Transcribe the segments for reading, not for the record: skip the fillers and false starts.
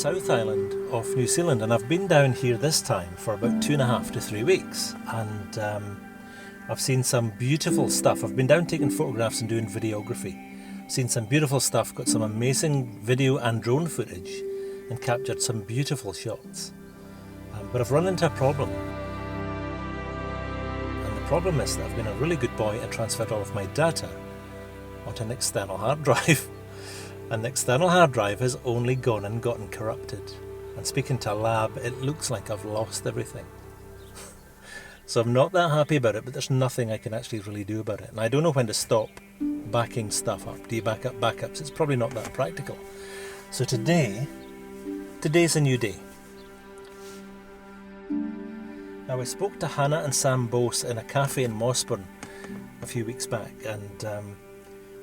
South Island of New Zealand, and I've been down here this time for about 2.5 to 3 weeks, and I've seen some beautiful stuff. I've been down taking photographs and doing videography. I've seen some beautiful stuff, got some amazing video and drone footage, and captured some beautiful shots. But I've run into a problem. And the problem is that I've been a really good boy and transferred all of my data onto an external hard drive. And the external hard drive has only gone and gotten corrupted. And speaking to a lab, it looks like I've lost everything. So I'm not that happy about it, but there's nothing I can actually really do about it. And I don't know when to stop backing stuff up. Do you back up backups? It's probably not that practical. So today's a new day. Now, I spoke to Hannah and Sam Bose in a cafe in Mossburn a few weeks back, and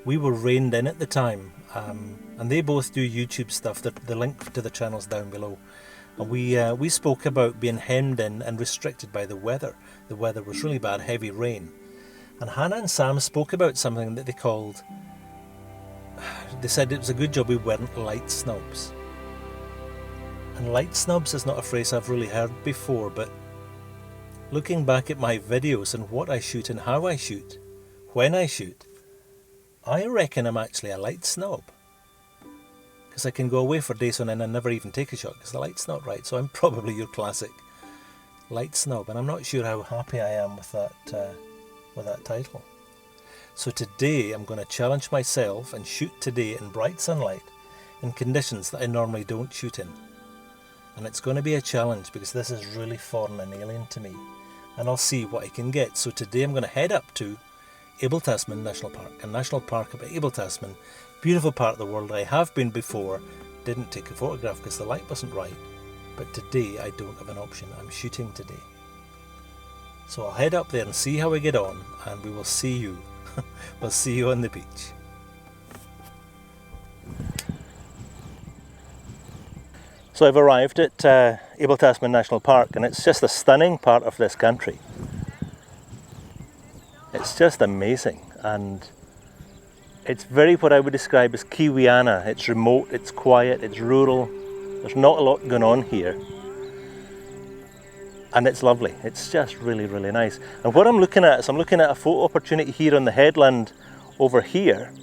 we were reined in at the time, and they both do YouTube stuff. The link to the channel's down below. And we spoke about being hemmed in and restricted by the weather. The weather was really bad, heavy rain. And Hannah and Sam spoke about something that they said it was a good job we weren't light snobs. And light snobs is not a phrase I've really heard before, but looking back at my videos and what I shoot and how I shoot, when I shoot, I reckon I'm actually a light snob. Because I can go away for days on end and never even take a shot because the light's not right. So I'm probably your classic light snob, and I'm not sure how happy I am with that title. So today I'm going to challenge myself and shoot today in bright sunlight in conditions that I normally don't shoot in. And it's going to be a challenge because this is really foreign and alien to me. And I'll see what I can get. So today I'm going to head up to Abel Tasman National Park. A national park of Abel Tasman. Beautiful part of the world. I have been before. Didn't take a photograph because the light wasn't right. But today I don't have an option. I'm shooting today. So I'll head up there and see how I get on. And we will see you. We'll see you on the beach. So I've arrived at Abel Tasman National Park, and it's just a stunning part of this country. It's just amazing, and it's very what I would describe as Kiwiana. It's remote, it's quiet, it's rural. There's not a lot going on here. And it's lovely. It's just really, really nice. And what I'm looking at is I'm looking at a photo opportunity here on the headland over here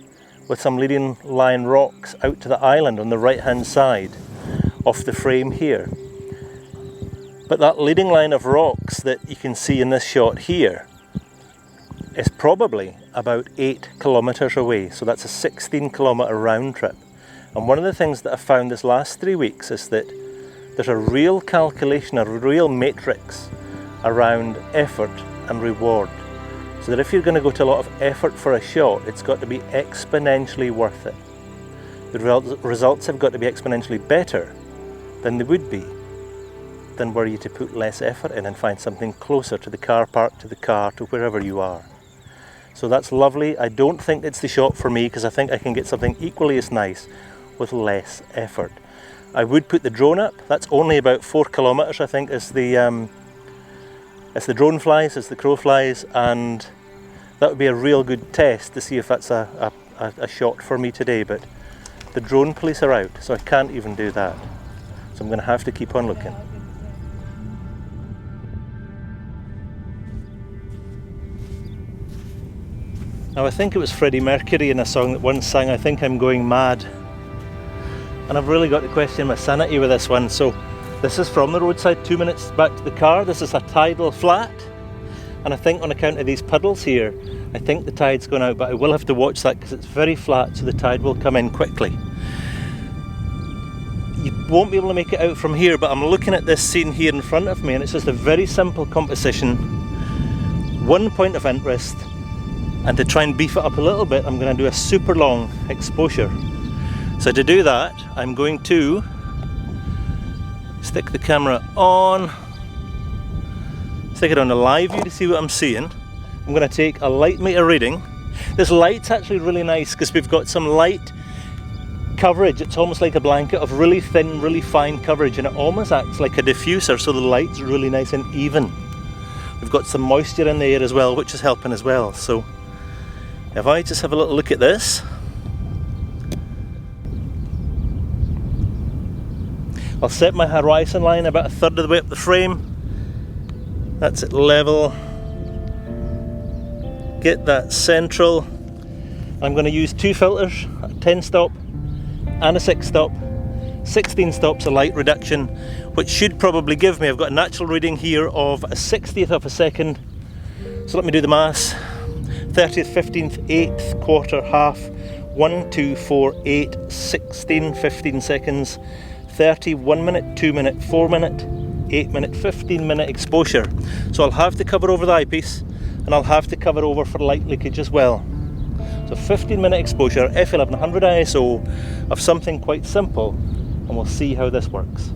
with some leading line rocks out to the island on the right hand side of the frame here. But that leading line of rocks that you can see in this shot here is probably about 8 kilometres away. So that's a 16 kilometre round trip. And one of the things that I've found this last 3 weeks is that there's a real calculation, a real matrix around effort and reward. So that if you're going to go to a lot of effort for a shot, it's got to be exponentially worth it. The results have got to be exponentially better than they would be than were you to put less effort in and find something closer to the car park, to the car, to wherever you are. So that's lovely. I don't think it's the shot for me because I think I can get something equally as nice with less effort. I would put the drone up. That's only about 4 kilometres, I think, as the drone flies, as the crow flies, and that would be a real good test to see if that's a shot for me today. But the drone police are out, so I can't even do that. So I'm going to have to keep on looking. Now, I think it was Freddie Mercury in a song that once sang, "I think I'm going mad." And I've really got to question my sanity with this one. So this is from the roadside, 2 minutes back to the car. This is a tidal flat. And I think on account of these puddles here, I think the tide's gone out, but I will have to watch that because it's very flat, so the tide will come in quickly. You won't be able to make it out from here, but I'm looking at this scene here in front of me, and it's just a very simple composition. One point of interest, and to try and beef it up a little bit, I'm going to do a super long exposure. So to do that, I'm going to stick the camera on, stick it on a live view to see what I'm seeing. I'm going to take a light meter reading. This light's actually really nice because we've got some light coverage. It's almost like a blanket of really thin, really fine coverage, and it almost acts like a diffuser, so the light's really nice and even. We've got some moisture in the air as well, which is helping as well. So if I just have a little look at this, I'll set my horizon line about a third of the way up the frame. That's at level. Get that central. I'm going to use 2 filters, a 10 stop and a 6 stop. 16 stops of light reduction, which should probably give me, I've got a natural reading here of a 60th of a second. So let me do the maths. 30th, 15th, 8th, quarter, half, 1, 2, 4, 8, 16, 15 seconds, 30, 1 minute, 2 minute, 4 minute, 8 minute, 15 minute exposure. So I'll have to cover over the eyepiece and I'll have to cover over for light leakage as well. So 15 minute exposure, f1100 ISO of something quite simple, and we'll see how this works.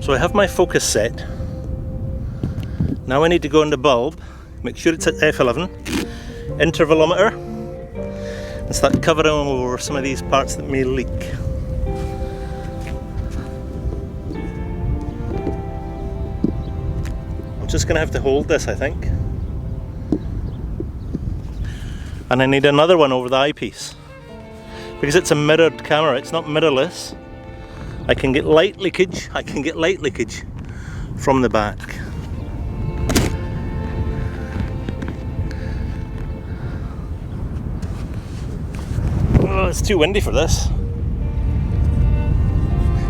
So I have my focus set. Now I need to go on the bulb, make sure it's at f11, intervalometer, and start covering over some of these parts that may leak. I'm just going to have to hold this, I think. And I need another one over the eyepiece. Because it's a mirrored camera, it's not mirrorless. I can get light leakage, from the back. Oh, it's too windy for this.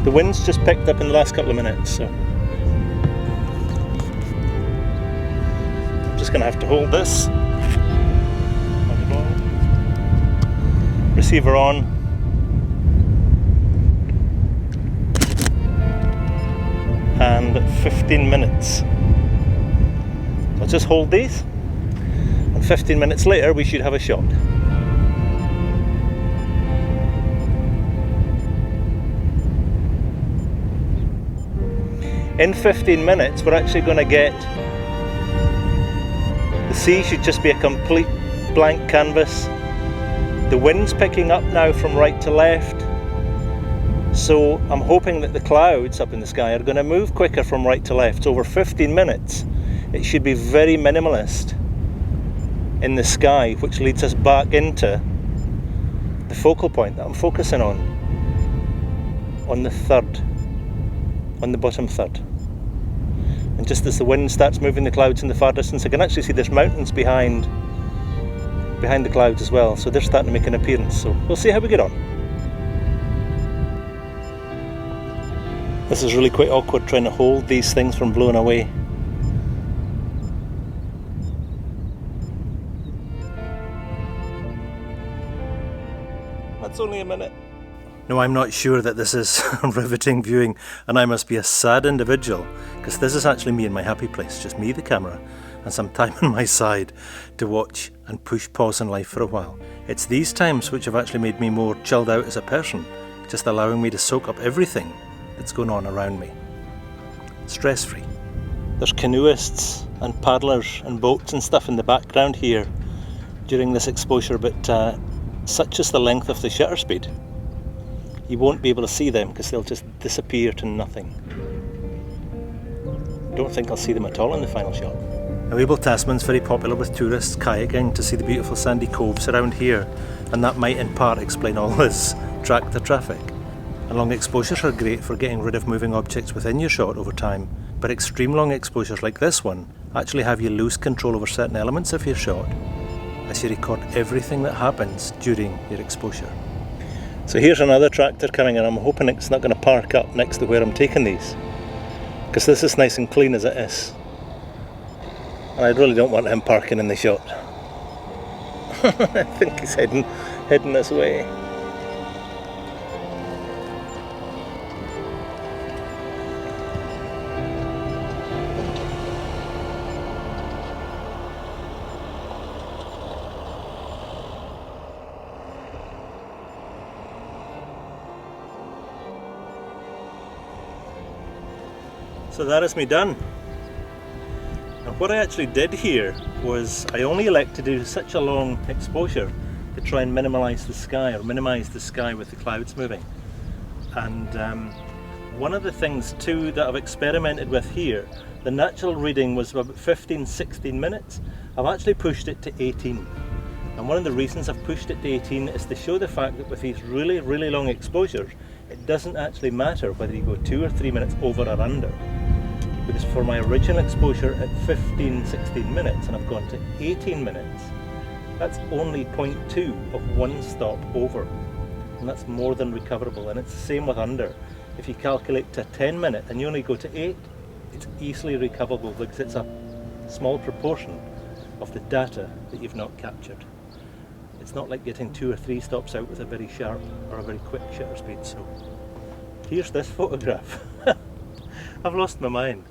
The wind's just picked up in the last couple of minutes, so I'm just going to have to hold this. Receiver on. And 15 minutes. I'll just hold these, and 15 minutes later we should have a shot. In 15 minutes we're actually going to get, the sea should just be a complete blank canvas. The wind's picking up now from right to left, so I'm hoping that the clouds up in the sky are going to move quicker from right to left. So over 15 minutes it should be very minimalist in the sky, which leads us back into the focal point that I'm focusing on the third, on the bottom third. And just as the wind starts moving the clouds in the far distance, I can actually see there's mountains behind the clouds as well, so they're starting to make an appearance. So we'll see how we get on. This is really quite awkward trying to hold these things from blowing away. That's only a minute. No, I'm not sure that this is riveting viewing, and I must be a sad individual, because this is actually me in my happy place, just me, the camera, and some time on my side to watch and push pause in life for a while. It's these times which have actually made me more chilled out as a person, just allowing me to soak up everything that's going on around me. Stress-free. There's canoeists and paddlers and boats and stuff in the background here during this exposure, but such is the length of the shutter speed, you won't be able to see them because they'll just disappear to nothing. Don't think I'll see them at all in the final shot. Now, Abel Tasman's very popular with tourists kayaking to see the beautiful sandy coves around here, and that might in part explain all this tractor traffic. And long exposures are great for getting rid of moving objects within your shot over time, but extreme long exposures like this one actually have you lose control over certain elements of your shot as you record everything that happens during your exposure. So here's another tractor coming, and I'm hoping it's not going to park up next to where I'm taking these, because this is nice and clean as it is, and I really don't want him parking in the shot. I think he's heading this way. So that is me done. And what I actually did here was I only elected to do such a long exposure to try and minimise the sky, or minimise the sky with the clouds moving. And one of the things too that I've experimented with here, the natural reading was about 15-16 minutes. I've actually pushed it to 18. And one of the reasons I've pushed it to 18 is to show the fact that with these really, really long exposures, it doesn't actually matter whether you go 2 or 3 minutes over or under. Because for my original exposure at 15, 16 minutes, and I've gone to 18 minutes, that's only 0.2 of 1 stop over. And that's more than recoverable, and it's the same with under. If you calculate to 10 minute and you only go to 8, it's easily recoverable because it's a small proportion of the data that you've not captured. It's not like getting 2 or 3 stops out with a very sharp or a very quick shutter speed. So here's this photograph. I've lost my mind.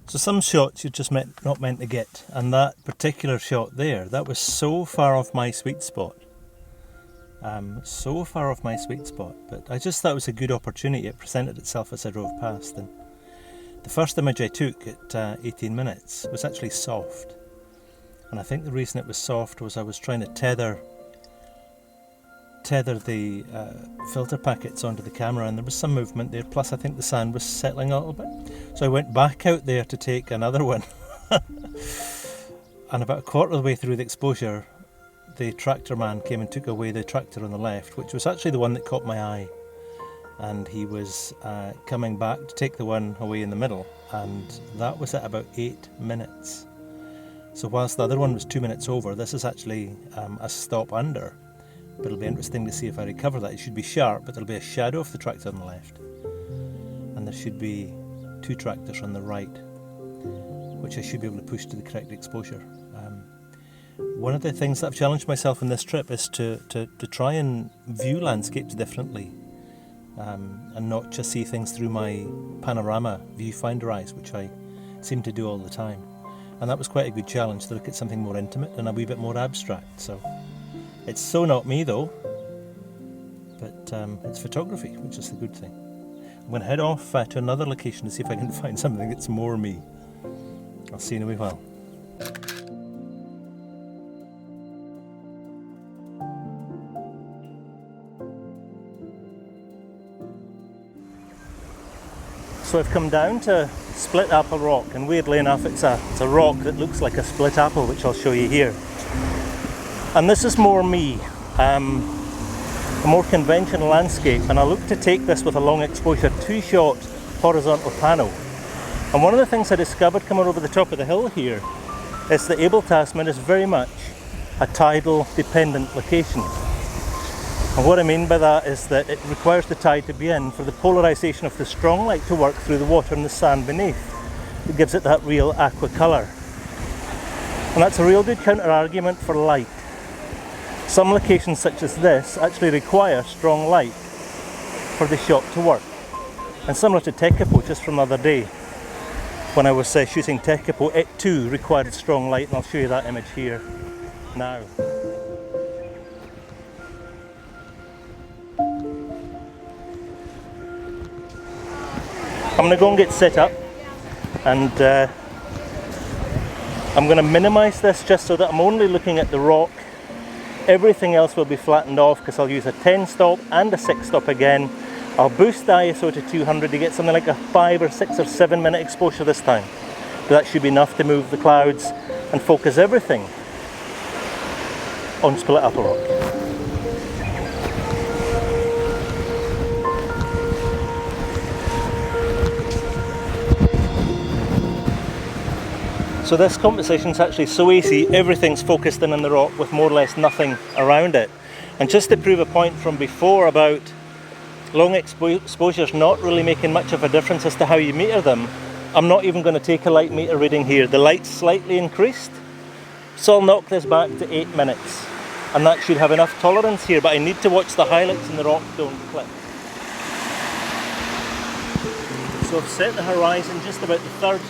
So some shots you're just not meant to get, and that particular shot there, that was so far off my sweet spot. So far off my sweet spot, but I just thought it was a good opportunity. It presented itself as I drove past, and the first image I took at 18 minutes was actually soft. And I think the reason it was soft was I was trying to tether the filter packets onto the camera, and there was some movement there, plus I think the sand was settling a little bit. So I went back out there to take another one. And about a quarter of the way through the exposure, the tractor man came and took away the tractor on the left, which was actually the one that caught my eye. And he was coming back to take the one away in the middle, and that was at about 8 minutes. So whilst the other one was 2 minutes over, this is actually a stop under. But it'll be interesting to see if I recover that. It should be sharp, but there'll be a shadow of the tractor on the left. And there should be 2 tractors on the right, which I should be able to push to the correct exposure. One of the things that I've challenged myself in this trip is to try and view landscapes differently, and not just see things through my panorama viewfinder eyes, which I seem to do all the time. And that was quite a good challenge, to look at something more intimate and a wee bit more abstract. So it's so not me though, but it's photography, which is the good thing. I'm going to head off to another location to see if I can find something that's more me. I'll see you in a wee while. So I've come down to Split Apple Rock, and weirdly enough it's a rock that looks like a split apple, which I'll show you here. And this is more me, a more conventional landscape, and I look to take this with a long exposure 2-shot horizontal panel. And one of the things I discovered coming over the top of the hill here is that Abel Tasman is very much a tidal dependent location. And what I mean by that is that it requires the tide to be in for the polarisation of the strong light to work through the water and the sand beneath. It gives it that real aqua colour. And that's a real good counter-argument for light. Some locations such as this actually require strong light for the shot to work. And similar to Tekapo, just from the other day, when I was shooting Tekapo, it too required strong light, and I'll show you that image here now. I'm going to go and get set up, and I'm going to minimise this just so that I'm only looking at the rock. Everything else will be flattened off because I'll use a 10 stop and a 6 stop again. I'll boost the ISO to 200 to get something like a 5 or 6 or 7 minute exposure this time. So that should be enough to move the clouds and focus everything on Split Apple Rock. So this composition is actually so easy, everything's focused in on the rock with more or less nothing around it. And just to prove a point from before about long exposures not really making much of a difference as to how you meter them, I'm not even going to take a light meter reading here. The light's slightly increased, so I'll knock this back to 8 minutes. And that should have enough tolerance here, but I need to watch the highlights in the rock don't clip. So I've set the horizon just about the third,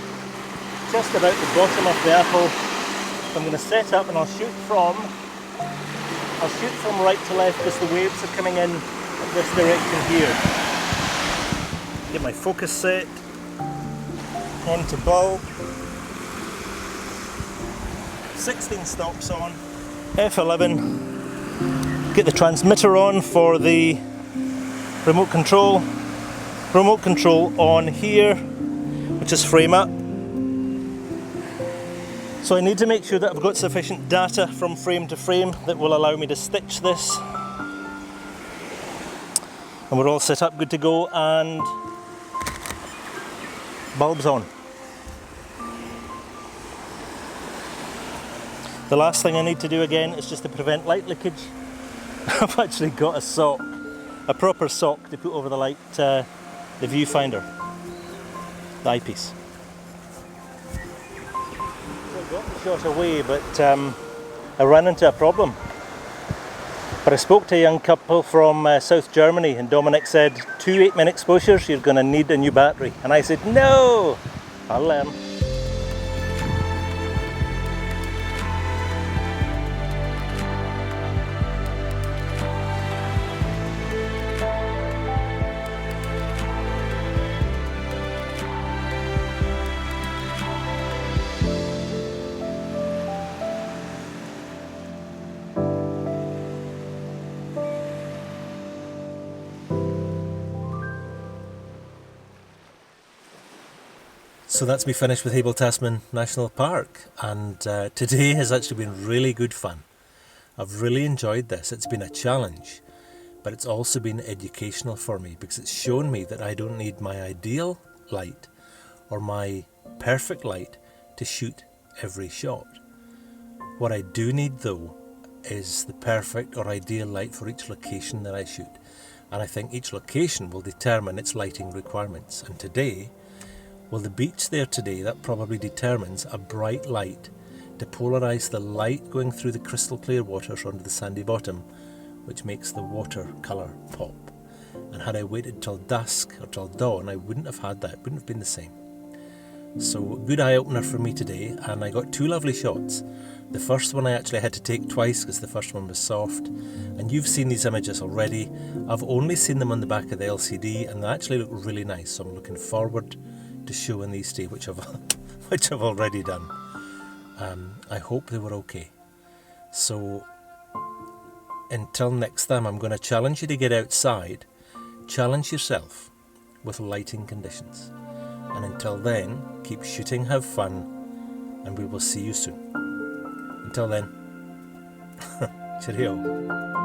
just about the bottom of the apple. So I'm going to set up and I'll shoot from right to left because the waves are coming in this direction here. Get my focus set, on to bulb, 16 stops on, F11, get the transmitter on for the remote control on here, which is frame up. So I need to make sure that I've got sufficient data from frame to frame that will allow me to stitch this. And we're all set up, good to go, and bulbs on. The last thing I need to do again is just to prevent light leakage. I've actually got a sock, a proper sock to put over the light, the viewfinder, the eyepiece. I got the shot away, but I ran into a problem. But I spoke to a young couple from South Germany, and Dominic said, 2 8-minute exposures, you're going to need a new battery. And I said, no, I'll learn. So that's me finished with Abel Tasman National Park, and today has actually been really good fun. I've really enjoyed this. It's been a challenge, but it's also been educational for me because it's shown me that I don't need my ideal light or my perfect light to shoot every shot. What I do need though is the perfect or ideal light for each location that I shoot, and I think each location will determine its lighting requirements. And today, well, the beach there today, that probably determines a bright light to polarise the light going through the crystal clear waters onto the sandy bottom, which makes the water colour pop. And had I waited till dusk or till dawn, I wouldn't have had that. It wouldn't have been the same. So, good eye-opener for me today, and I got 2 lovely shots. The first one I actually had to take twice because the first one was soft, and you've seen these images already. I've only seen them on the back of the LCD, and they actually look really nice, so I'm looking forward to showing these to you, which I've already done. I hope they were okay. So until next time, I'm going to challenge you to get outside, challenge yourself with lighting conditions, and until then, keep shooting, have fun, and we will see you soon. Until then, cheerio.